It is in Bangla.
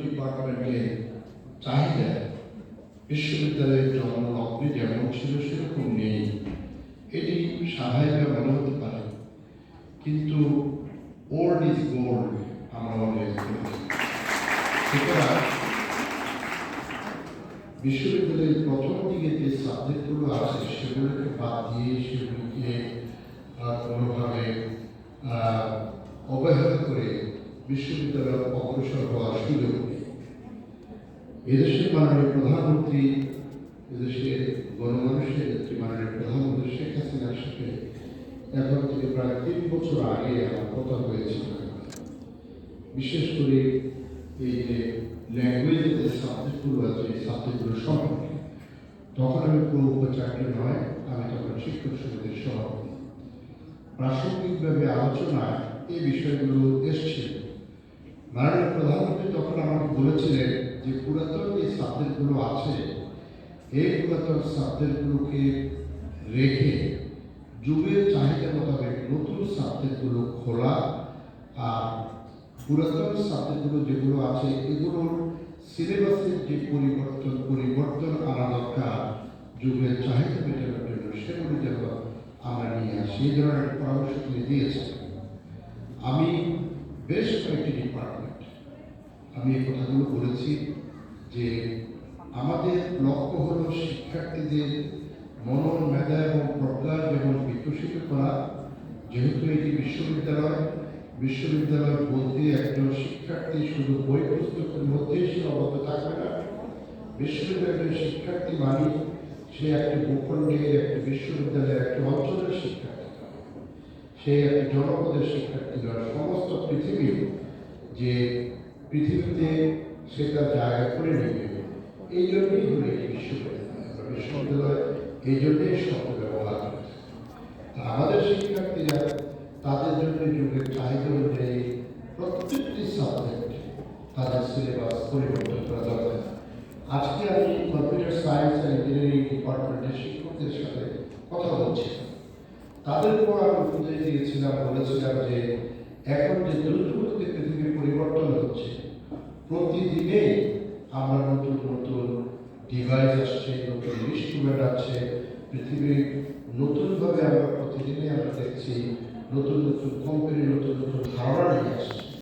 ডিপার্টমেন্টের চাহিদা বিশ্ববিদ্যালয়ের জন্মলগ্নে যেমন ছিল সেরকম নেই, এটি স্বাভাবিক মনে হতে পারে, কিন্তু ওল্ড ইজ গোল্ড আমরা অলওয়েজ বলি। সুতরাং বিশ্ববিদ্যালয়ের প্রথম দিকে যে সাবজেক্টগুলো আছে সেগুলোকে বাদ দিয়ে সেগুলিকে কোনোভাবে অবহেলা করে বিশ্ববিদ্যালয় অগ্রসর হওয়ার সুযোগ নেই। এদেশের মাননীয় প্রধানমন্ত্রী, এদেশের গণমানুষের মাননীয় প্রধানমন্ত্রী শেখ হাসিনার সাথে এখন থেকে প্রায় 3 বছর আগে আমার কথা হয়েছিল। বিশেষ করে এই যে ল্যাঙ্গুয়েজের যে সাবজেক্টগুলো আছে এই সাবজেক্টগুলো সম্পর্কে তখন আমি পুরো উপাচার্য নয়, আমি তখন শিক্ষক সমিতির সভাপতি। প্রাসঙ্গিকভাবে আলোচনায় এই বিষয়গুলো এসছে। মাননীয় প্রধানমন্ত্রী তখন আমাকে বলেছিলেন যে পুরাতন যে সাবজেক্টগুলো আছে এই পুরাতন সাবজেক্টগুলোকে রেখে যুগের চাহিদা মোতাবেক নতুন সাবজেক্টগুলো খোলা, আর পুরাতন সাবজেক্টগুলো যেগুলো আছে এগুলোর সিলেবাসের যে পরিবর্তন আনা দরকার যুগের চাহিদা মেটানোর জন্য সেগুলো যেন আমরা নিয়ে আসি, এই ধরনের পরামর্শ তিনি দিয়েছেন। আমি বেশ কয়েকটি ডিপার্টমেন্ট আমি এই কথাগুলো বলেছি যে আমাদের লক্ষ্য হল শিক্ষার্থীদের মনন, মেধা এবং প্রজ্ঞা যেমন বিকশিত করা। যেহেতু এটি বিশ্ববিদ্যালয় বলতে একজন শিক্ষার্থী শুধু বই পুস্তকের মধ্যেই সীমাবদ্ধ থাকবে না। বিশ্ববিদ্যালয়ের শিক্ষার্থী মানে সে একটি ভূখণ্ডের, একটি বিশ্ববিদ্যালয়ের, একটি অঞ্চলের শিক্ষার্থী, সে একটি জনপদের শিক্ষার্থী নয়, সমস্ত পৃথিবীর যে পৃথিবীতে সে তার জায়গা করে নেবে। এই জন্যই হলো এই বিশ্ববিদ্যালয় এই জন্যই শব্দ ব্যবহার করেছে। আমাদের শিক্ষার্থীরা তাদের জন্য যুগের চাহিদা অনুযায়ী প্রত্যেকটি সাবজেক্ট তাদের সিলেবাস পরিবর্তন করা দরকার। আজকে আমি কম্পিউটার সায়েন্স অ্যান্ড ইঞ্জিনিয়ারিং ডিপার্টমেন্টের শিক্ষকদের সাথে কথা বলছি। তাদের উপর আমি উপদেশ দিয়েছিলাম, বলেছিলাম যে এখন যে দ্রুতগতিতে পৃথিবীর পরিবর্তন হচ্ছে, প্রতিদিনে আমরা নতুন নতুন ডিভাইস আসছে, নতুন ইনস্ট্রুমেন্ট আছে, পৃথিবীর নতুনভাবে আমরা প্রতিদিনে আমরা দেখছি নতুন নতুন কোম্পানি নতুন নতুন ধারণা নিয়ে আসছে।